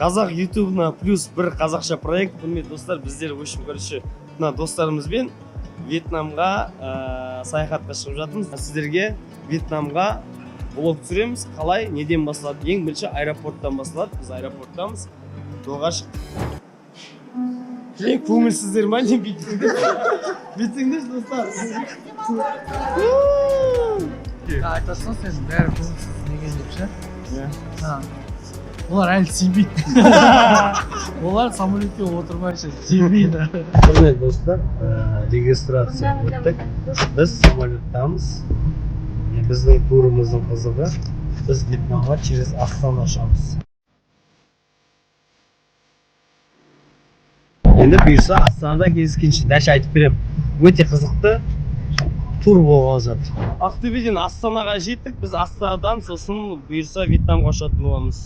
Қазақ ютубына плюс бір қазақша проект. Құрметті достар, біздер в общем, короче, мына достарымызбен Вьетнамға саяхатқа шығып жатырмыз. Сіздерге Вьетнамға блог түсіреміз. Қалай, неден басталады? Ең бірінші аэропорттан басталады. Біз аэропорттамыз. Жолға шықтық. Көңілсіздер ма? Не бүйтіңдер, достар. Айтасың сен бәрі көңілсіз деген деп ше? Олар әлі сенбейді. Олар самолетке отырмайша сенбейді. Құрметті достар, регистрация өттік. Біз самолеттамыз. Біздің турымыздың қызығы. Біз Вьетнамға через Астана ұшамыз. Енді бұйырса Астанада кездескенше дәші айтып беремін. Өте қызықты тур болғалы жатыр. Ақтөбеден Астанаға жеттік. Біз Астанадан сосын бұйырса Вьетнамға ұшатын боламыз.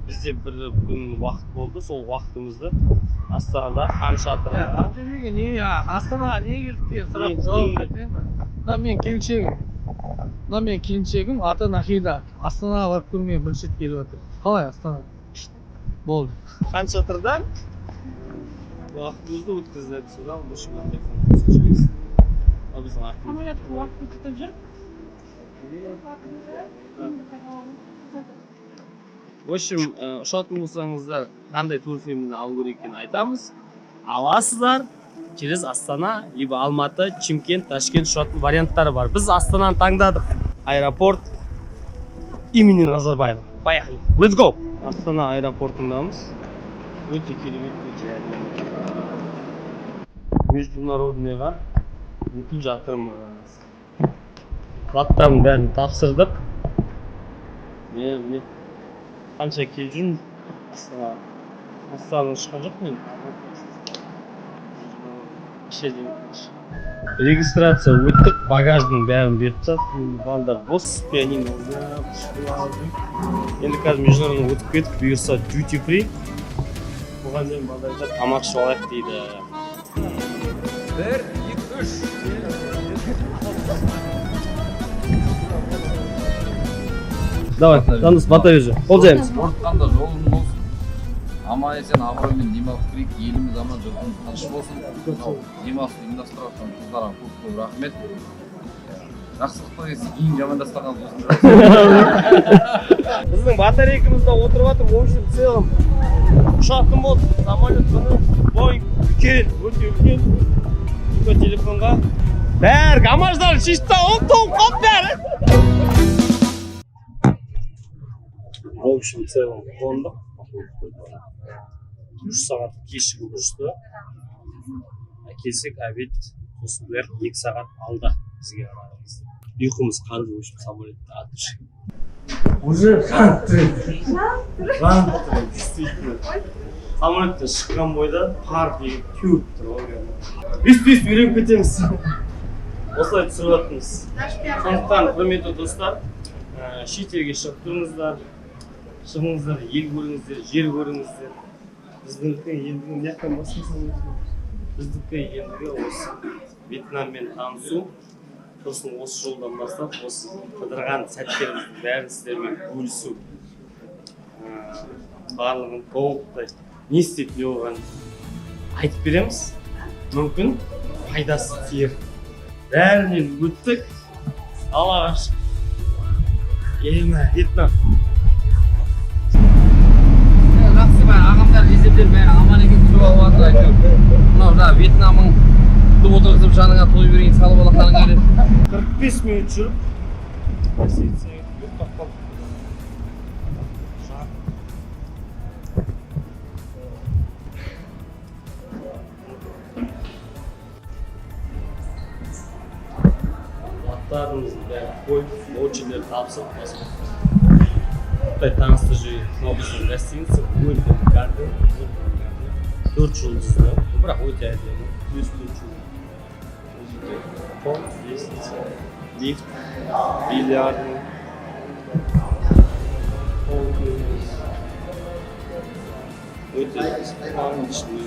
Бізде бір күн уақыт болды. Сол уақытымызды Астанада хан шатыры. Ақтөбеге не, Астанаға не келдік деген сұрақ жауап берсең. Мына мен келіншегім аты Нахида. Астанаға барып көрмеген бірінші рет келіп жатыр. Қалай Астана? Болды. Хан шатырдан уақытымызды өткіздік. Содан Самолетті уақытын күтіп жүр. В общем, ұшатын болсаңыздар қандай турфирманы алу керек екенін айтамыз. Аласыздар, через Астана, либо Алматы, Чимкент, Ташкент ұшатын варианттары бар. Біз Астананы таңдадық. Аэропорт имени Назарбаева. Поехали. Let's go! Астана аэропортындамыз. Өте керемет, өте әдемі. Международныйға өтіп жатырмыз. Заттардың бәрін тапсырдық. Мен қанша келіп жүрмін Астанадан шыққан жоқ мен. Регистрация өттік, багаждың бәрін беріп тастады. Балдар бос, пианино ойнап, енді қазір международный өтіп кетіп, бұйырса duty free. Бұған дейін балдарда тамақ ішіп алайық дейді. 1, 2, 3. Давай, Жандос, бата бер. Қол жаймыз. Спортқанда жолың болсын. Аман есен абыроймен демалып көрейік. Еліміз аман, жұртымыз тыныш болсын. Демалысты ұйымдастырған қыздарға көп рахмет. Жақсылықта келсе кейін жамандаспаған болсын. Біздің батарейкамызда отырып жатыр. В общем, в целом ұшатын болды. Самолет күні Boeing үлкен, өте үлкен. Телефонға бәрі гамаждар шешті, ұмтылып қалып бәрі. В общем, в целом қондық. 3 сағат кешігіп ұшты. Келсек обед, сосын 2 сағат алда бізге арамызда. Ұйқымыз қанды, в общем, самолетті атыш. Уже жан тұр, действительно. Самолетті шыққан бойда пар деген кеуіп тұр. Үст-үст үйреніп кетеміз. Осылай түсіріп жатырмыз. Сондықтан, құрметті достар, шетелге шығып тұрыңыздар. Шығыңыздар, ел көріңіздер, жер көріңіздер. Біздіңкі елдігі мияқтан басқасын. Біздіңкі елдігі осы Вьетнаммен танысу. Сосын осы жолдан бастап, осы қыдырған сәттеріміздің бәрін сіздермен бөлісу. Барлығын толықтай не істеп не болғанын айтып береміз. Мүмкін пайдасы тиер. Бәрінен өттік. Аллаға шүкір. Еліме, Вьетнам. Жақсы бәрі ағамдар, жездемдер бәрі аман екен күтіп алып жатыр әйтеуір. Мынау жаңағы Вьетнамың күтіп отырғызып жаныңа той берейін салып алақтарың келеді. 45 минут жүріп. Аттарымызды бәрі қойып, очелер тапсып, танысты жүйе. Мынау біздің гостиница, Golden Garden. 4 жұлдызды, бірақ өте әдемі. Плюс 4 жұлдызды. Пол, лестница, лифт, бильярдный. Өте спальничный.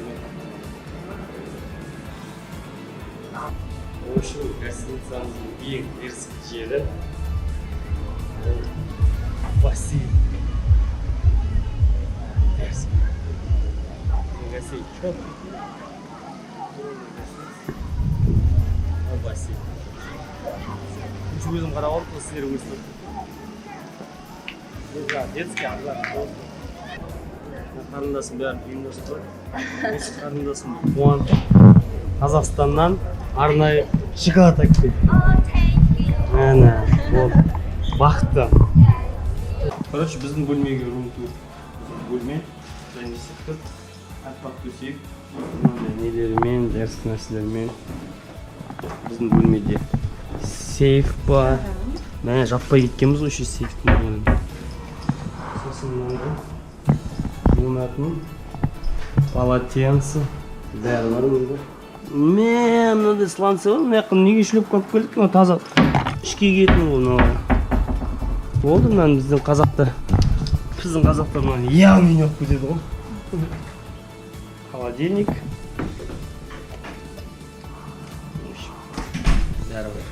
В общем, гостиницамыздың ең ерсік жері бассейн. бассейн. Бассейн. Өзім қарап алып, сіздер өстіп. Детский ағылар. Қарындасым бәрін ұйымдастырып. Қарындасым қуантып. Қазақстаннан арнайы шоколад әкелді. Әне, ол бақытты. Короче, біздің бөлмеге рум-тур. Бөлме, және сектор, әппақ төсек, нелерімен, дәріскі нәрселермен. Біздің бөлмеде сейф бар. Мәне жаппай кеткенбіз ғой, сейфтің бөлімі. Сосын мынандай полотенце, бәрі бар мұнда. Мынандай сланцы бар, мына жақын неге шлеп қойып келдік, таза ішке киетін ол. Болды, біздің қазақтар мынаны яғын өп кетеді ғой. Холодильник. Бәрі бар.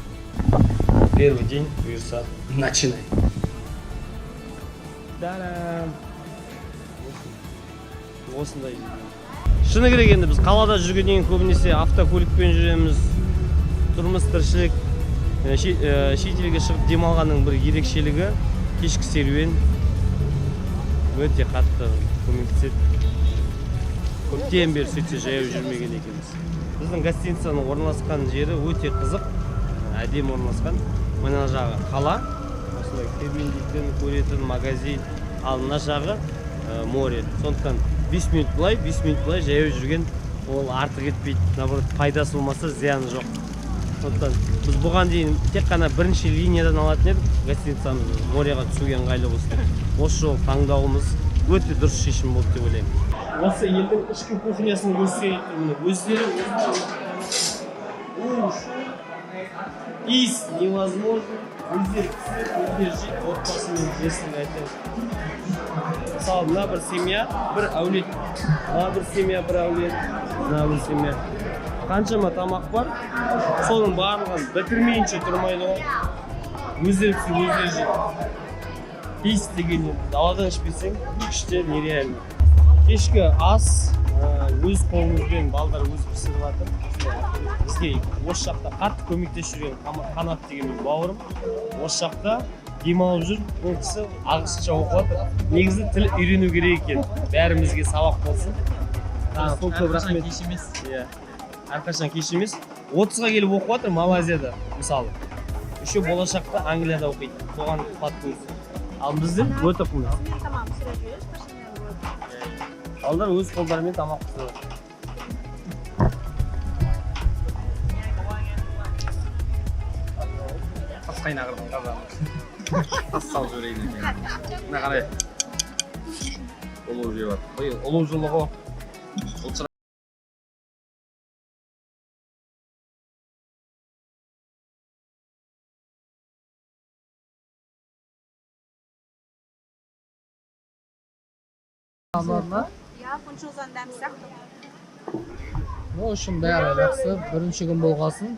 Первый день бұйырса, начинай. Тарам. Осындай. Шыны керек енді біз қалада жүргеннен көбінесе автокөлікпен жүреміз. Тұрмыс тіршілік. Шетелге шығып демалғанның бір ерекшелігі кешкі серуен өте қатты көмектеседі. Көптен бері сөйтсе жаяу жүрмеген екенбіз. Біздің гостиницаның орналасқан жері өте қызық, әдемі орналасқан. Мына жағы қала, осылай керуендейтін, көретін магазин, ал мына жағы море. Сондықтан 5 минут былай жаяу жүрген ол артық етпейді. Наоборот, пайдасы болмаса зияны жоқ. Сондықтан біз бұған дейін тек қана бірінші линиядан алатын едік, гостиницамыз мореға түсуге ыңғайлы болсын. Осы жол таңдауымыз өте дұрыс шешім болды деп ойлаймын. Осы елдің ішкі кухнясын көрсететін өздері иіс невозможно. Өздері пісіріп, өздері жейді, отбасымен жесін айтады. Мысалы, мына бір семья, бір әулет. Мына бір семья, бір әулет. Мына бір семья. Қаншама тамақ бар, соның барлығын бітірмейінше тұрмайды ғой. Өздері пісіріп, өздері жейді. Иіс дегеннен даладан ішпесең, іште нереально. Кешкі ас өз қолымызбен балдар өз пісіріп жатыр. Бізге осы жақта қатты көмектесіп жүрген Қанат деген бауырым. Осы жақта демалып жүр, ол кісі ағылшынша оқып жатыр. Негізі тіл үйрену керек екен. Бәрімізге сабақ болсын. Әрқашан кеш емес. Әрқашан кеш емес. 30-ға келіп оқып жатыр Малайзияда, мысалы. Еще болашақта Англияда оқиды. Соған қуат. Ал біздің өте қымыз. Балдар өз қолдарымен тамақ пісіреді. Тас қайнағырдың қазағы. Тас салып жіберейін екен. Мына қарай. Олу жеп жатыр. Олу жылығы. Ну, үшін бәрі жақсы, бірінші күн болғасын.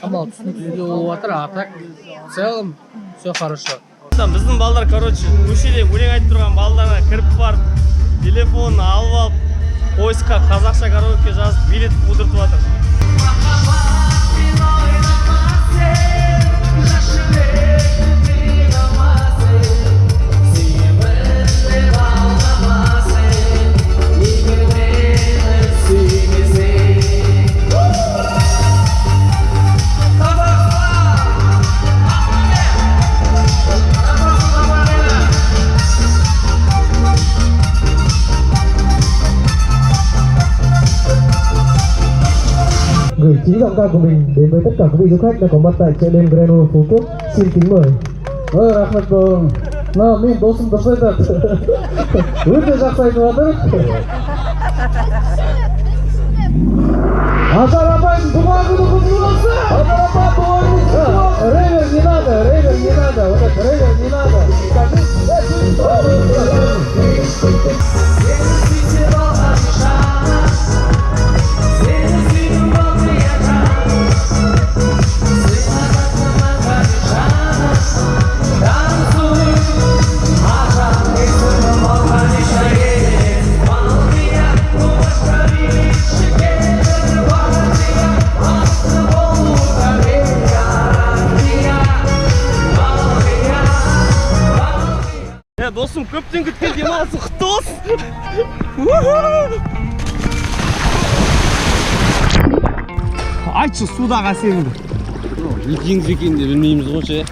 Амал түсініксіз болып жатыр, а так в целом все хорошо. Біздің балдар, короче, көшеде өлең айтып тұрған балдарға кіріп барып, телефонын алып алып, поискқа қазақша караоке жазып, билет қудыртып жатыр. Gửi chính giọng ca của mình đến với tất cả quý vị du khách đang có mặt tại chợ đêm Greno Phú Quốc. Xin kính mời. Rahmat bông. Nah, men dostum da sayda. Өте жақсы айтып жатыр. Азар апайдың туған күні құтты болсын. Азар апай туған күні құтты болсын. Рейвер не надо, рейвер не надо. Вот это рейвер не надо. Bana Достым, көптен күткен демалысың құтты болсын. Айтшы судағы әсеріңді. Екеңіз екенін де білмейміз ғой ше.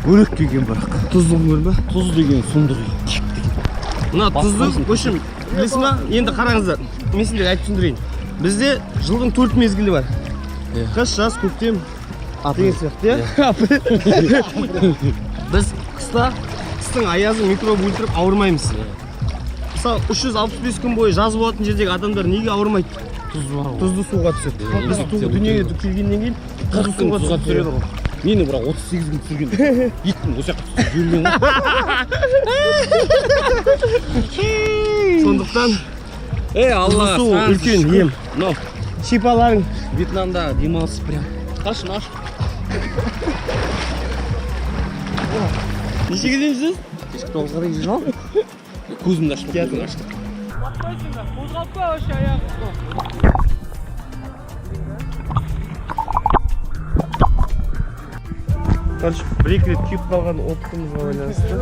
Бөлек деген бірақ. Тұздық көрме? Тұз деген сұмдық. Мына тұзды көшім. Білесің ба? Енді қараңыздар. Мен сендерге айтып түсіндірейін. Бізде жылдың 4 мезгілі бар. Қыс, жаз, көктем деген сияқты, иә? Біз қыстың аязы микроб өлтіріп ауырмаймыз. Мысалы 365 күн бойы жаз болатын жердегі адамдар неге ауырмайды? Тұзды суға түседі. Біз дүниеге келгеннен кейін тұзды суға түсіреді ғой. Мені бірақ 38 күн түсірген. 2 күн осы жаққа түсіп жүрген ғой. Сондықтан Алла, су үлкен ем. Шипаларың Вьетнамда демалыс прям. Қашын аш. нешеге дейін жүрсіз? Кешкі 9-ға дейін жүріп ал. Көзімді аштым, көзімді аштым. Қозғалтпа вообще аяғын. Короче, бір-екі рет күйіп қалған опытымызға байланысты.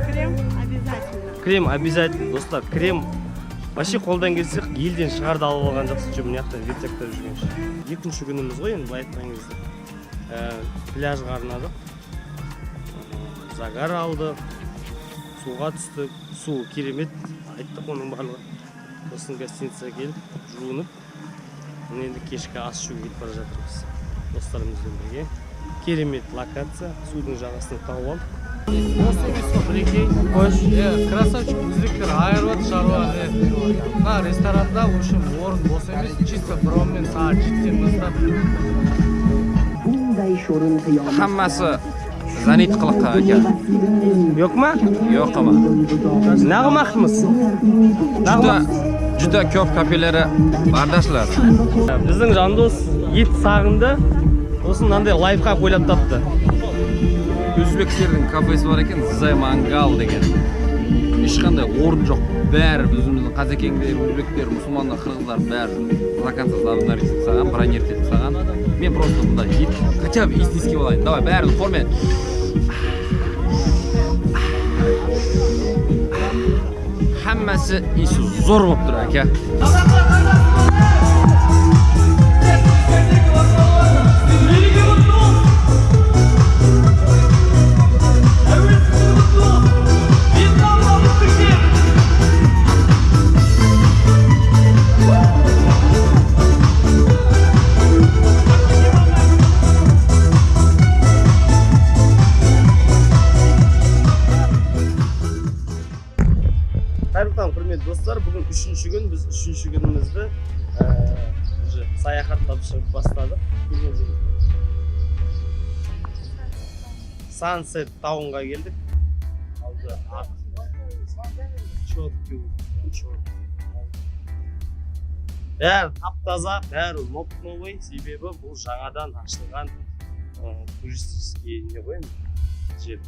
Крем обязательно. Крем обязательно, достар. Крем вообще қолдан келсе елден шығарды алып алған жақсы. Мына жақтан вертяктап жүргенше. Екінші күніміз ғой енді былай айтқан кезде. Пляжға арнадық. Загар алды. Суға түстік. Су керемет. Айттық оның барлығы. Сосын гостиницаға келіп, жуынып. Енді кешкі ас ішуге кетіп бара жатырмыз. Достарымызбен бірге. Керемет локация. Судың жағасына тауып алдық. Қош. Красавчик, біздіктер айырбат шаруа. Мына ресторанда ошым орын бос емес, чисто бронмен сағат 7-ден бастап. Hammasi zanit qiliq aka. Yo'qmi? Yo'q ama. Nag'maqmiz. Juda ko'p kafelari bardashlar. Bizning Jandос ет sağında so'sin mынандай lifehack o'ylab topdi. O'zbeklarning kafesi bor ekan, Zay Mangal degan. Hech qanday o'rin yo'q. Bari o'zimizning qazakenglar, o'zbeklar, musulmonlar, qirg'izlar bari vakansiya zavodlari saqan, bronировать etib saqan. Men просто bunda хотя бы истинский bo'layын. Давай, bari format. Hammasi ishi zo'r bo'lib turadi aka. Қайырлы таң, құрметті достар. Бүгін 3-ші күн, біз 3-ші күнімізді уже саяхаттап шығып бастадық. Sunset Townға келдік. Алды ат. Бәрі тап-таза, бәрі новый, себебі бұл жаңадан ашылған туристический не ғой жер.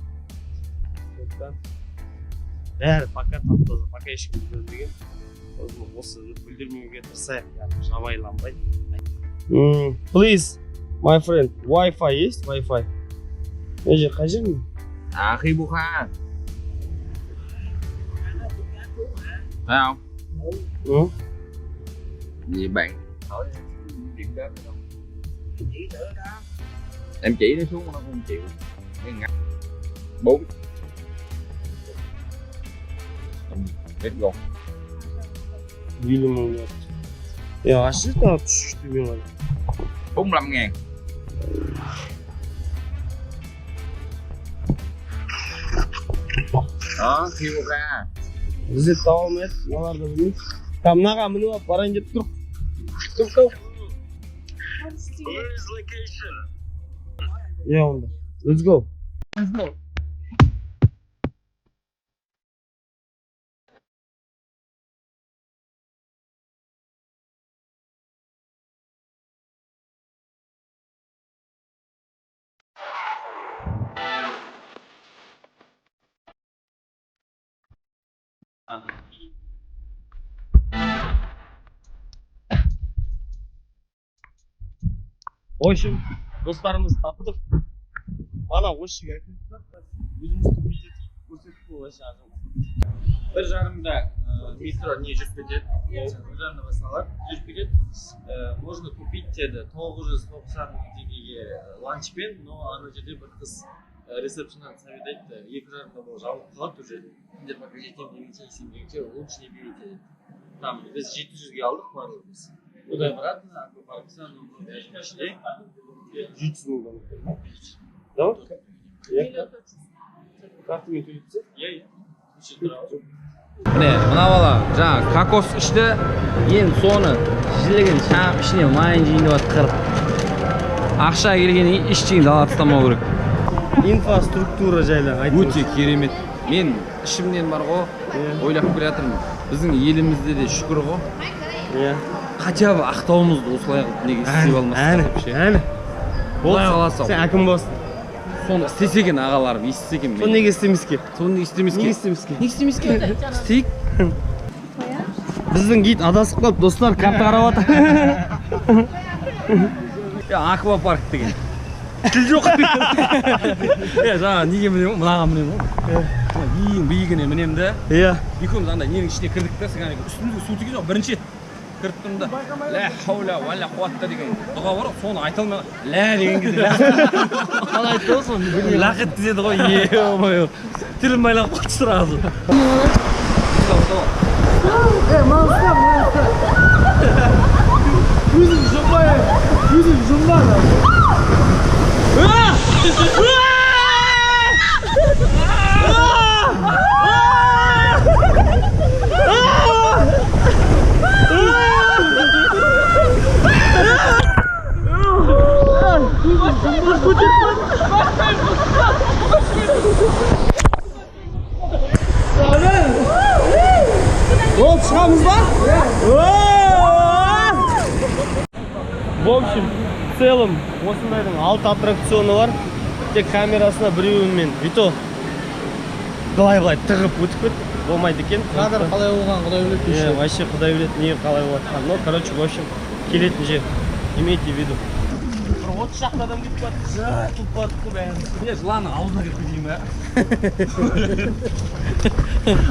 Бәрі пока тап-таза, пока ешкім көрмеген. Осыны бүлдірмеуге тырысайық, жабайланбай. Please, my friend, Wi-Fi есть? Wi-Fi? Мен жер қай жермін? Akhi bukan. Sao? Gì bạn hỏi điểm đến không? Em chỉ nó xuống nó không chịu. Cái ngắt 4. Let's go. Bilmiyorum ya. Ya aşırı da düşüştü bir an. 45.000. Đó, kêu ra. Bizi devam et. Yalar da bilmiyorum. Tam naga mını var. Paran git dur. Dur. Ya onda. Let's go. Oyşum, dostlarımız taptık. Bana hoş geldin. Yüzümüzü bitirdik. көрсетіп вообще бір жарымда метро не жүріп кетеді, бір жарымда басталады, жүріп кетеді. Можно купить деді 990 теңгеге ланчпен, но ана жерде бір қыз ресепшннан совет айтты, 2 жарымда бұл жабылып қалады уже. Сендер пока жетем дегенше лучше не берите. Там біз 700-ге алдық барлығымыз. Одан обратно, аквапаркта, даже ішінде 700 мың доллар. Да? Картамен төлейсіз? Иә. Міне, мына бала жаңа кокос ішті, енді соны жілігін шам ішіне майын жейін деп қырып. Ақша келгеннен ештеңе ала тастамау керек. Инфраструктура жайлы айтыңыз. Өте керемет. Мен ішімнен бар ғой, ойлап келе жатырмын. Біздің елімізде де шүкір ғой. Иә. Хотя бы ақтауымызды осылай қылып неге істеп алмасқа вообще. Әне. Олай қаласау. Сен әкім болсын. Соны істесе екен ағаларым, естісе екен мен. Соны неге істемеске? Соны неге істемеске? Неге істемеске? Неге істемеске? Істейік. Біздің гид адасып қалып, достар, карта қарап жатыр. Аквапарк деген. Тіл жоқ. жаңа неге мінемін, мынаған мінемін ғой. Ең биігіне мінемін де. Иә. Екеуміз андай ненің ішіне кірдік та, сен үстімізге су тиген жоқ, бірінші рет кіріп тұрмын да. Ла хаула валла қуатта деген дұға бар, соны айта алмай ла деген кезде Қалай айтты ғой соны? лақыт деді ғой, е-мое. Тілім байланып қалды сразу. Өзім жұмба. Оп, шығамыз ба? В общем, в целом, осындайдың 6 аттракционы бар. Тек камерасына біреуімен. Вито, былай тығып өтіп кетті. Болмайды екен. Кадр қалай болған, құдай біледі. Вообще құдай біледі, не қалай болатқан. Но, короче, в общем, келетін жер. Имейте в виду. 30 шақты адам кетіп барды. Тұлып бардық қой бәріміз. Не, жыланның аузына кіріп кетейін бә.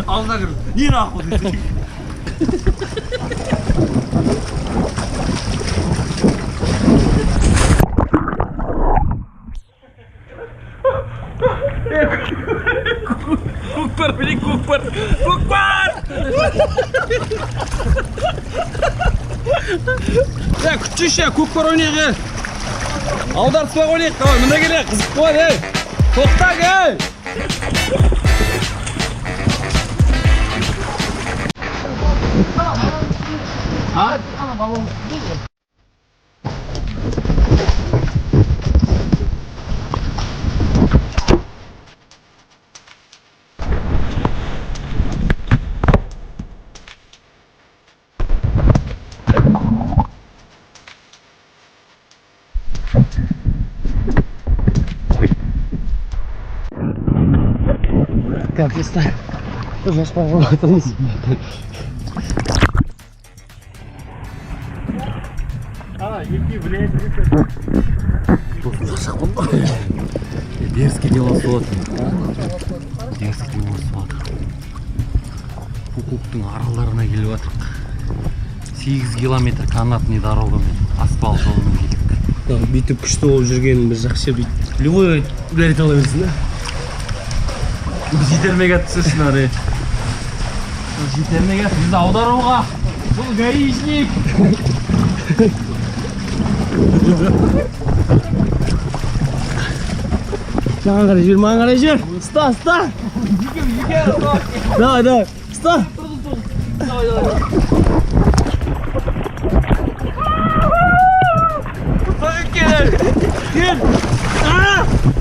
Аузына кіріп, не нахуй десең. Көкпар, білек көкпар! Көкпар! Күтші, көкпар ойнайық, аударыспақ ойнайық, мында келе, қызық болады, тоқтақ, Как ты стар? Уже пожалуйста. Еки, блядь, Дерзкий велосипед. Дерзкий велосипед. Кукуктың араларына келіп жатырық. 8 километр канатный дорогамен, асфальт жолымен келдік. бүйтіп күшті болып жүргенін біз жақсы бүйтіп любой ударить ала берсін да. Біз жетермей кәттісі шынары. Жетермей кәттісі, біз аударуға. Бұл гаишник. Маған қарай жер, маған қарай жер. Ста. Давай. Ста. Gel.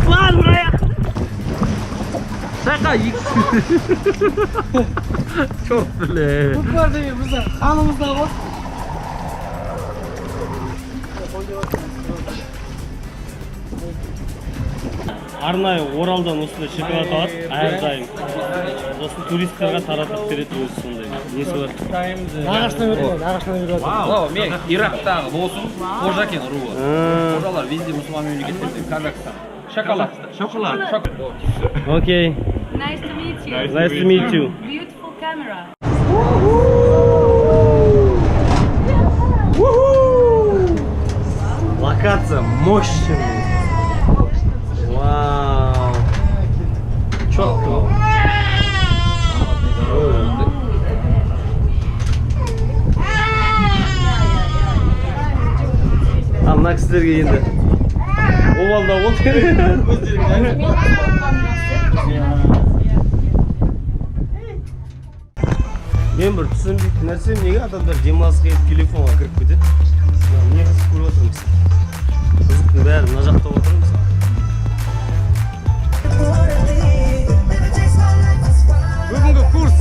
Var buraya. Şaka yık. Çok bile. Bu var değil mi? Kanımızda var. Арнайы Оралдан осындай шоколад алады, әрдайым. Сосын туристтерге таратып береді өзі сондай. Несі бар? Ағаштан береді. Вау, мен Ирактағы досым Қожакен руы. Қожалар везде мұсылман мемлекеттерде, Казахстан. Шоколад. Окей. Nice to meet you. Nice to meet you. Beautiful camera. Локация мощная. Вау. Четко. Мына кісілерге енді обалда болды. Мен бір түсінбейтін нәрсем, неге адамдар демалысқа келіп телефонға кіріп кетеді? Не қызық көріп отырмыз? Қызықтың бәрі мына жақта отырмыз. Бүгінгі курс.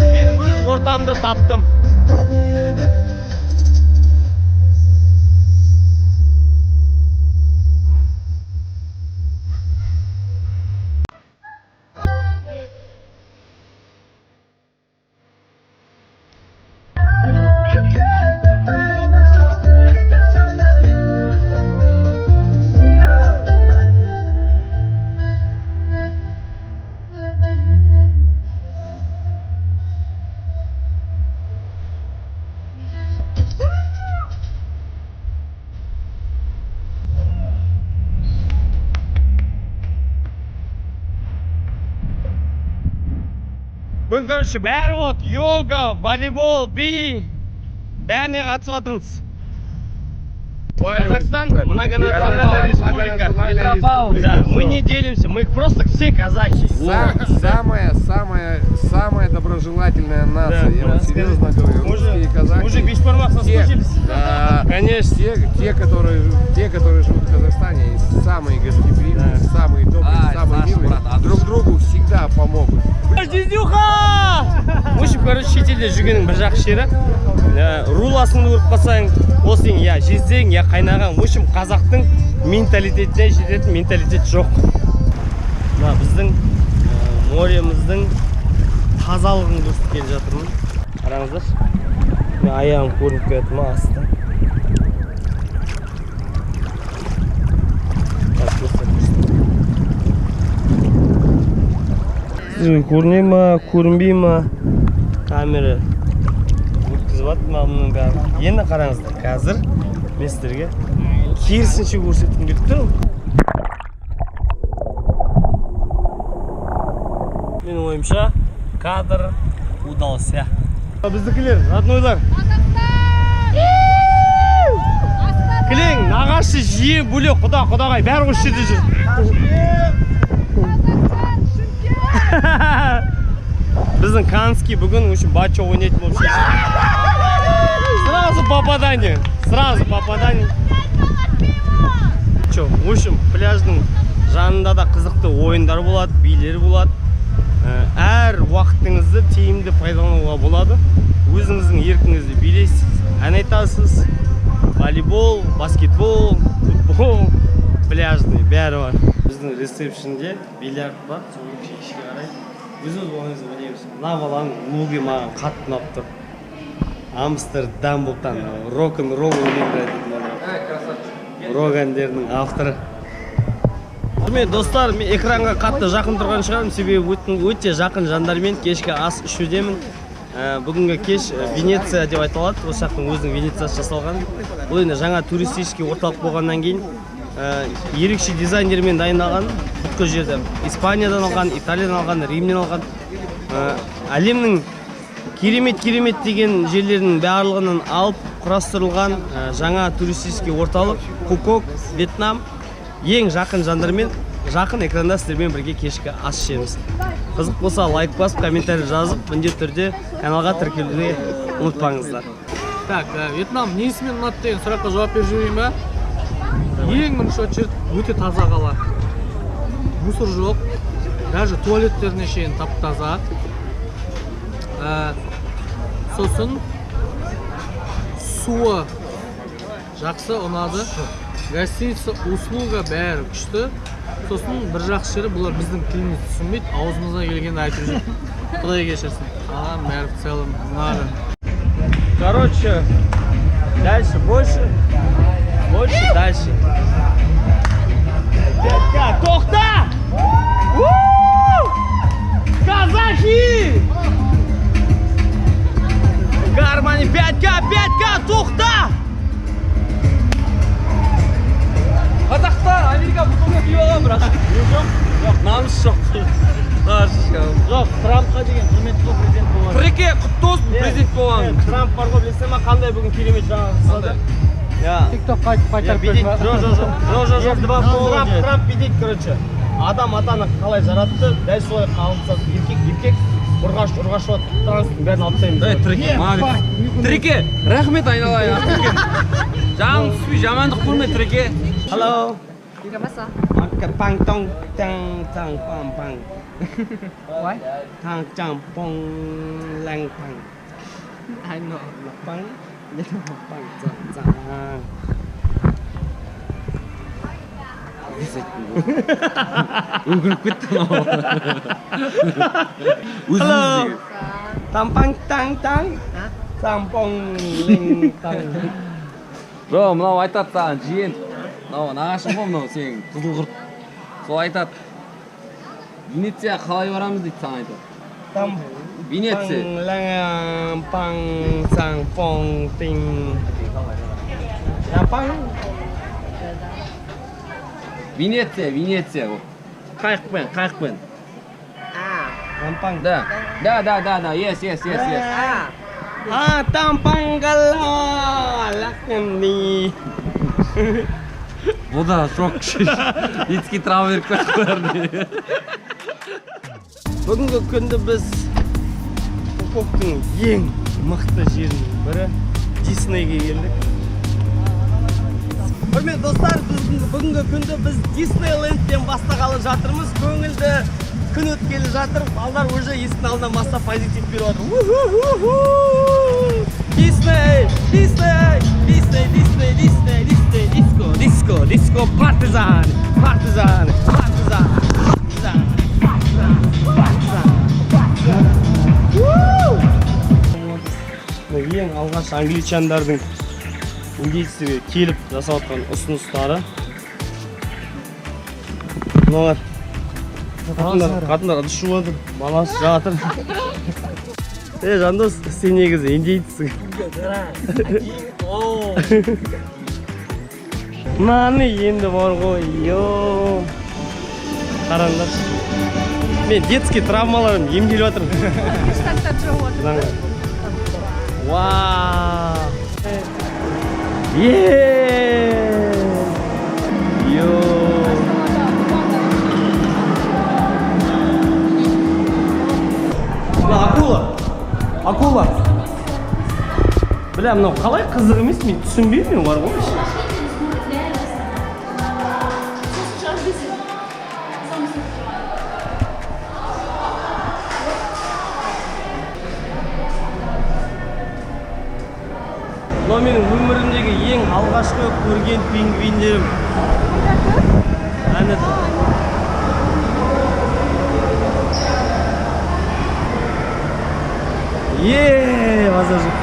Мен ортамды таптым. Бүгін көрші бәрі от, йога, волейбол, би, бәріне қатысып жатырмыз. Казахстан, многонациональная республика. Да, мы не делимся, мы просто все казахи. Самая доброжелательная нация, я вам серьезно говорю, русские казахи. Уже бешбармак соскучились? Да, конечно. Те, которые живут в Казахстане, они самые гостеприимные, самые добрые, самые милые, друг другу всегда помогут. Жизнюха! В общем, короче, шетелде жүргеннің бір жақсы жері, руласын көріп қалсаң, ол сен я жездең, я қайнаған. В общем, қазақтың менталитетіне жететін менталитет жоқ. Біздің мореміздің тазалығын көрсетіп келе жатырмын. Қараңыздар. Мен аяғым көрініп кетті ма асты. Көріне ма, көрінбей ма, камера өткізіп атты ма мұның бәрі. Енді қараңыздар, қазір мен сіздерге керісінше көрсеткім келіп тұр. Менің ойымша кадр удался. Біздікілер, роднойлар. Кілең, нағашы, жие, бөлек, құдағай, бәрі осы жерде жүр. Біздің Канский бүгін үшін бачо ойнайтын болып шешті. Сразу попадание. В общем, пляждың жанында да қызықты ойындар болады, билер болады. Әр уақытыңызды тиімді пайдалануға болады. Өзіңіздің еркіңізді билейсіз, ән айтасыз. Волейбол, баскетбол, футбол, пляжный бәрі бар. Біздің ресепшнде бильярд бар, соның кешке қарай. Өзіміз ойыңызды білеміз. Мына баланың луги маған қатты ұнап тұр. Амстердам болтан рок-н-ролл рок әндерінің авторы. Достар, мен экранға қатты жақын тұрған шығармын, себебі өте жақын жандармен кешкі ас ішудемін. Бүгінгі кеш Венеция деп айтылады, осы жақтың өзінің Венециясы жасалған. Бұл енді жаңа туристический орталық болғаннан кейін ерекше дизайнермен дайындалған. Бүткіл жерде Испаниядан алған, Италиядан алған, Римнен алған. Әлемнің керемет деген жерлерінің барлығынан алып құрастырылған жаңа туристический орталық Пхукок, Вьетнам. Ең жақын жандармен, жақын экранда сіздермен бірге кешкі ас ішеміз. Қызық болса лайк басып, комментарий жазып, міндетті түрде каналға тіркелуді ұмытпаңыздар. Так, Вьетнам несімен ұнады деген сұраққа жауап беріп жіберейін ба? Ең бірінші очередь өте таза қала. Мусор жоқ, даже туалеттеріне шейін тап-таза. Сосын суы жақсы ұнады. Гостиница, услуга бәрі күшті. Сосын бір жақсы жері, бұлар біздің тілімізді түсінбейді, аузымызға келгенді айтып жүр. Құдай кешірсін. Ағам бәрі в целом ұнады. Короче, дальше больше, дальше. 5K. To'xta! Казахи! Garmani 5K, 5K, to'xta! Qazaxston, Amerika butunga kiyib olgan biroq. Yo'q, namus yo'q. Yo'q, Trampga degan hurmatli prezident bo'lgan. Treke qutlu olsun prezident bo'lgan. Tramp borga bilsam, qanday bugun kelimit qiladi. Ya. TikTok qaytarib Видеть, qo'yma. Трамп видеть, короче. Адам атаны қалай жаратты, дәл солай қалыпса, еркек ұрғашылады, транспорттың бәрін алып тастаймыз. Треке, молодец. Треке, рахмет айналайын. Жаның түспей, жамандық көрме Треке. Hello. Tiga masa? Maka pang tong tang tang pang pang. Why? Tang chang pong lang pang. I know. Pang. Little pang chang chang. Өнгөрөп кетті мынау. Hello. Tampang tang tang. Tampong ling tang. Бро, мынау айтады саған, жиен. Мынау нағашың ғой мынау сенің, қызыл құрт. Сол айтады. Венеция қалай барамыз дейді саған айтады. Венеция. Lang pang sang pong ting. Pang. Венеция, Венеция. Қайықпен. Tampang. Да, yes. Tampang gala лакни. Бұл да шок кіші. Детский травма беріп кетіп қоярды. Бүгінгі күнді біз Бангкоктың ең мықты жерінің бірі Диснейге келдік. Құрметті достар, бүгінгі күнді біз Диснейлендтен бастағалы жатырмыз. Көңілді күн өткелі жатыр. Балдар уже есіктің алдынан бастап позитив беріп отыр. Disco, партизан. Ең алғаш англичандардың индейцтерге келіп жасап отқан ұсыныстары. Мыналар. Қатындар ыдыс жуып жатыр, баласы жатыр. Жандос, сен негізі индейцсің. Мынаны енді бар ғой, йоу. Қараңдар. Мен детский травмаларым емделіп жатырмын. Вау! Акула. Бля, мынау қалай қызық емес, мен түсінбеймін, бар ғой. Мынау менің өмірімдегі ең алғашқы көрген пингвиндерім. Әне. Маза жоқ.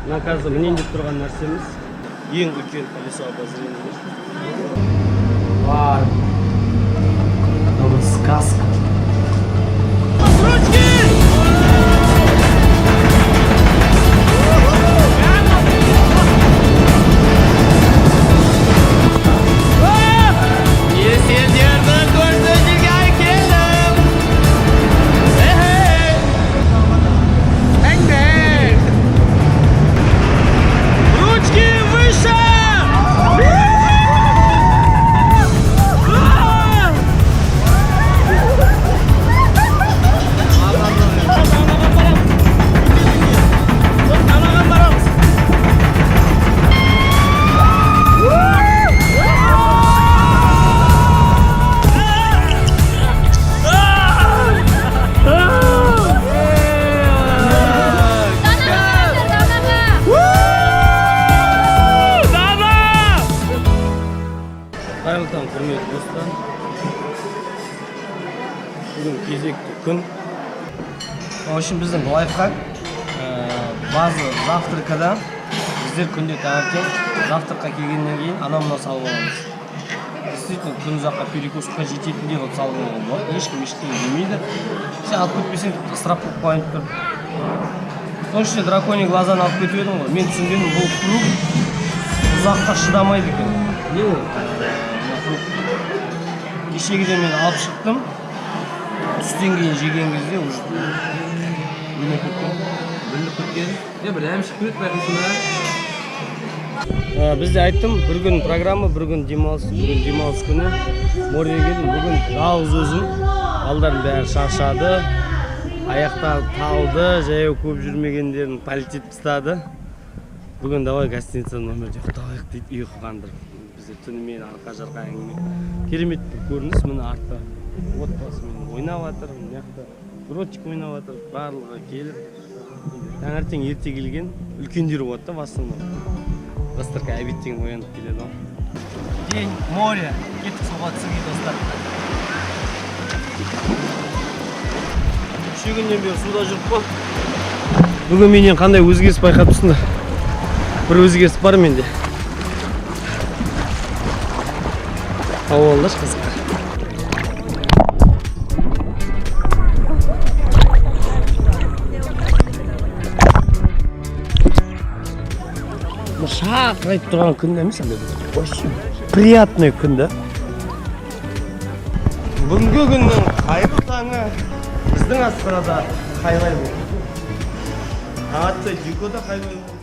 Мына қазір мінейін деп тұрған нәрсеміз ең үлкен колесо обозрения. Вау. Это сказка. Ручки! Құрметті достар, бүгін кезекті күн. Үшін біздің лайфхак базы завтракада біздер күнде таңертең завтракқа келгеннен кейін анау-мынау салып аламыз. действительно күн ұзаққа перекусқа жететіндей қылып салуға болады. Ешкім ештеңе демейді. Сен алып кетпесең тіпті ысырап болып қойып тұр. Соның ішінде драконий глазаны алып кетіп едім ғой. Мен түсінгенім бұл круг ұзаққа шыдамайды екен. Не ол? Кешегіден мен алып шықтым. Түстен кейін жеген кезде уже бөлініп кеткен. Bir әмшік көрет бәкісін Біз де айттым, бір күн программа, бір күн демалыс күні. Морге келдім, бүгін жалғыз өзім. Балдардың бәрі шаршады. Аяқтары талды, жаяу көп жүрмегендерін полетет тастады. Бүгін давай гостиница номерде ұйықтайық дейді, ұйқы қандырып. Бізде түнімен арқа-жарқа әңгіме. Керемет көрініс, міне артта отбасымен ойнап жатыр, мына жақта дротчик ойнап жатыр, барлығы келіп. Таңертең ерте келген, үлкендер болады да басында. Жастарға обедтен оянып келеді. День, море, кеттік суға түсуге достар. Үш күннен бері суда жүріп қой. Бүгін менен қандай өзгеріс байқап тұрсыңдар? Бір өзгеріс бар менде. Ауылдаш қызық. Шақырайып тұрған күнде емес, очень приятный күнді. Бүгінгі күннің қайырлы таңы біздің Астанада қайлай болды. Атты Дикода қайлай болды.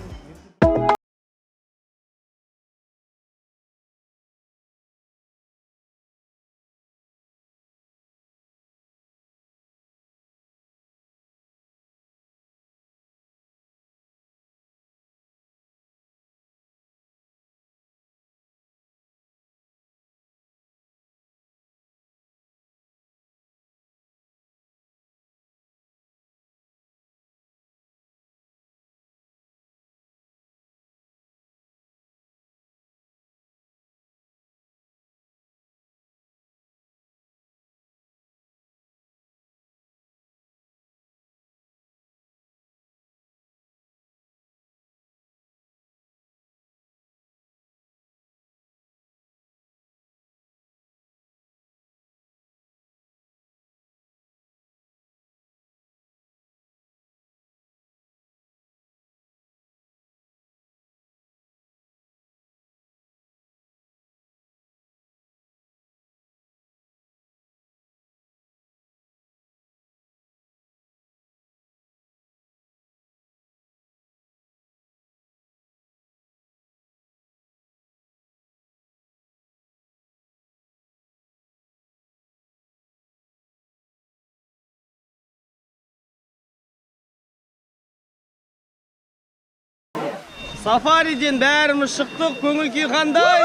Сафариден бәріміз шықтық, көңіл күй қандай?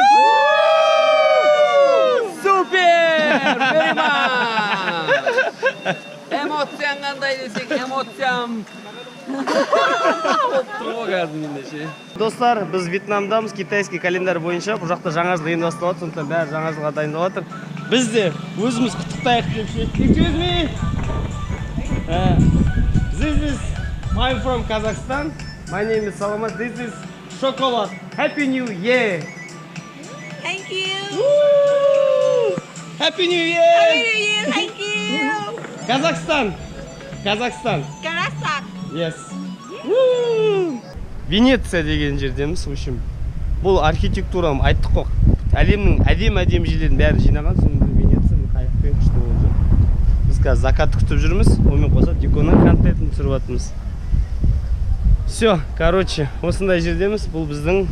Супер! Эмоцияң қандай десең, эмоциям. Достар, біз Вьетнамдамыз, китайский календарь бойынша. Бұл жақта жаңа жыл ұйымдастырылады, сондықтан бәрі жаңа жылға дайындалып жатыр. Біз де өзіміз құттықтайық деп Excuse me. This is I'm from Kazakhstan. My name is Salamat. This is chocolate. Happy New Year. Thank you. Woo! Happy New Year. Happy New Year. Thank you. Kazakhstan. Kazakhstan. Yes. Woo! Венеция деген жердеміз. В общем, бұл архитектурам айттық қой. Әлемнің әдем жерлерін бәрі жинаған. Сонда Венеция қайықпен күшті болды. Біз қазір закат күтіп жүрміз. Онымен қоса Диконың контентін түсіріп жатырмыз. Все, короче, осындай жердеміз. Бұл біздің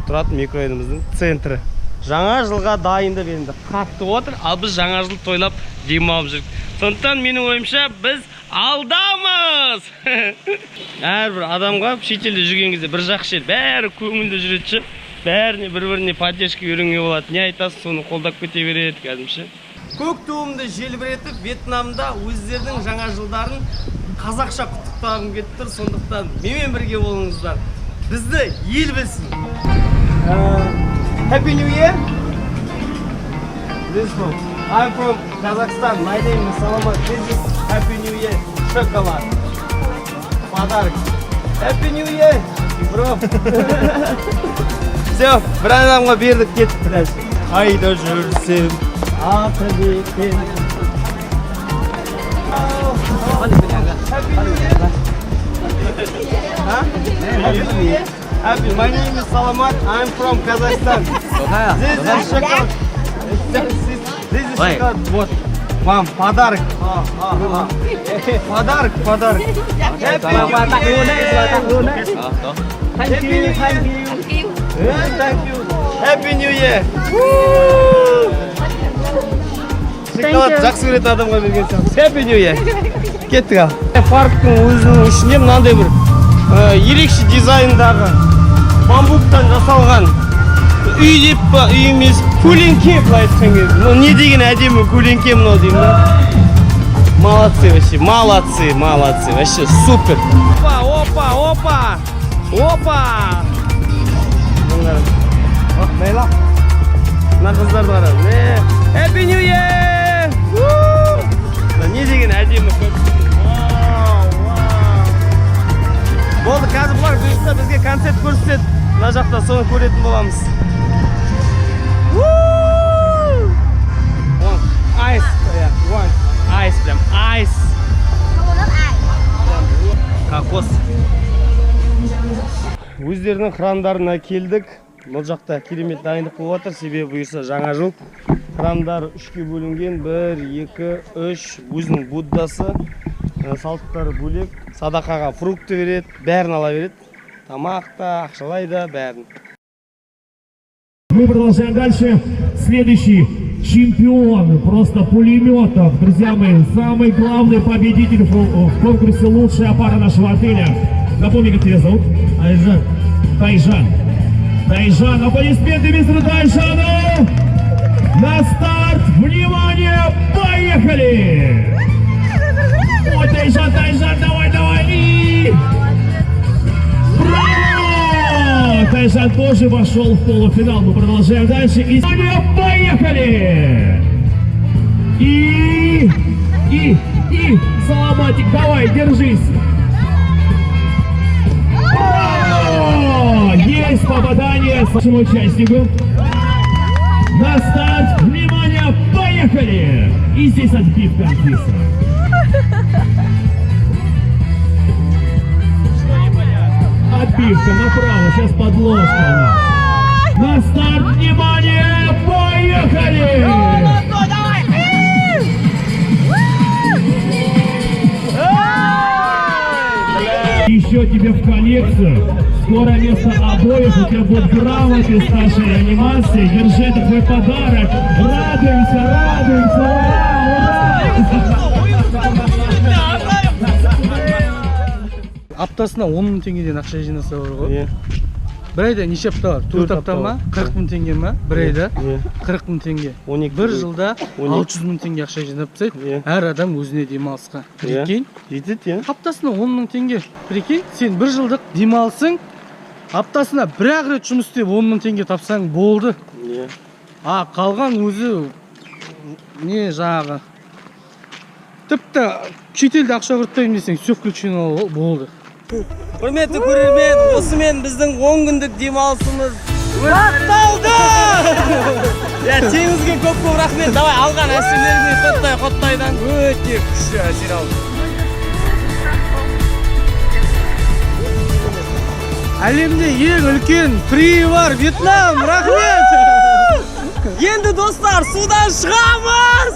тұратын микрорайонымыздың центрі. Жаңа жылға дайындық енді қатты отыр, ал біз жаңа жыл тойлап демалып жүрік. Сондықтан менің ойымша біз алдамыз. Әрбір адамға шетелде жүрген кезде бір жақсы жер, бәрі көңілді жүреді. Бәріне бір-біріне поддержка үйренуге болады. Не айтасыз, соны қолдап кете береді кәдімше. Көк туымды желбіретіп, Вьетнамда өздерінің жаңа жылдарын қазақша құттықтағым келіп тұр. Сондықтан менімен бірге болыңыздар. Бізді ел білсін. Happy New Year. This one. I'm from Kazakhstan. My name is Salamat. This is Happy New Year. Chocolate. Подарок. Happy New Year. Bro. Все, бір адамға бердік, кеттік дальше. қайда жүрсем аты бекен. Happy, my name is Salamat. I'm from Kazakhstan. This is shokad. This is shokad. Вот, вам подарок. Подарок. Thank you. Happy New Year. Шоколад жақсы көретін адамға берген сияқты. Happy New Year. Кеттік ал. Парктың өзінің ішінде мынандай бір ерекше дизайндағы бамбуктан жасалған үй деп па, үй емес, көлеңке былай айтқан кезде. Не деген әдемі көлеңке мынау деймін да. Молодцы вообще, молодцы, вообще супер. Опа. Майлап. Мына қыздарды қарап. Happy New Year! Не деген әдемі болды, қазір бұлар бұйырса бізге концерт көрсетеді. Мына жақта соны көретін боламыз. Айс. Кокос. Өздерінің храмдарына келдік. Бұл жақта керемет дайындық болып жатыр, себебі бұйырса жаңа жыл. Храмдар 3-ке бөлінген, 1, 2, 3. Өзінің буддасы, салттары бөлек. Садақаға фрукты береді, бәрін ала береді. Тамақта, ақшалайда, бәрін. Мы продолжаем дальше. Следующий чемпион просто пулеметов, друзья мои, самый главный победитель в конкурсе «Лучшая пара нашего отеля». Напомни, как тебя зовут? Тайжан. Аплодисменты мистеру Тайжану! На старт! Внимание! Поехали! Ой, Тайжан, давай! И... Браво! Тайжан тоже вошел в полуфинал. Мы продолжаем дальше. И поехали! И Саламатик, давай, держись! Браво! Есть попадание с нашим участником. На старт! Внимание! Поехали! И здесь отбивка написана. Отбивка направо, сейчас подложка. На старт, внимание, поехали! Еще тебе в коллекцию. Скоро вместо обоев у тебя будет грамоты с нашей анимацией. Держи, это твой подарок. Радуемся, Аптасына 10 мың теңгеден ақша жинаса бар ғой. Бір айда неше апта бар? 4 апта ма? 40 мың теңге ма? Бір айда 40 мың теңге. Бір жылда 600 мың теңге ақша жинап тастайды. Әр адам өзіне демалысқа. Прикинь? Жетеді, Аптасына 10 мың теңге. Прикинь, сен бір жылдық демалысың, аптасына бір-ақ рет жұмыс істеп 10 мың теңге тапсаң болды. Қалған өзі не жаңағы. Тіпті шетелде ақша құрттаймын десең, все включено болды. Құрметті көрермен, осымен біздің 10 күндік демалысымыз аяқталды! Теңізге көп рахмет. Давай, алған әсерлеріңе Қоттайдан өте күшті әсер алды. Әлемде ең үлкен фри бар Вьетнам, рахмет! Енді достар, судан шығамыз!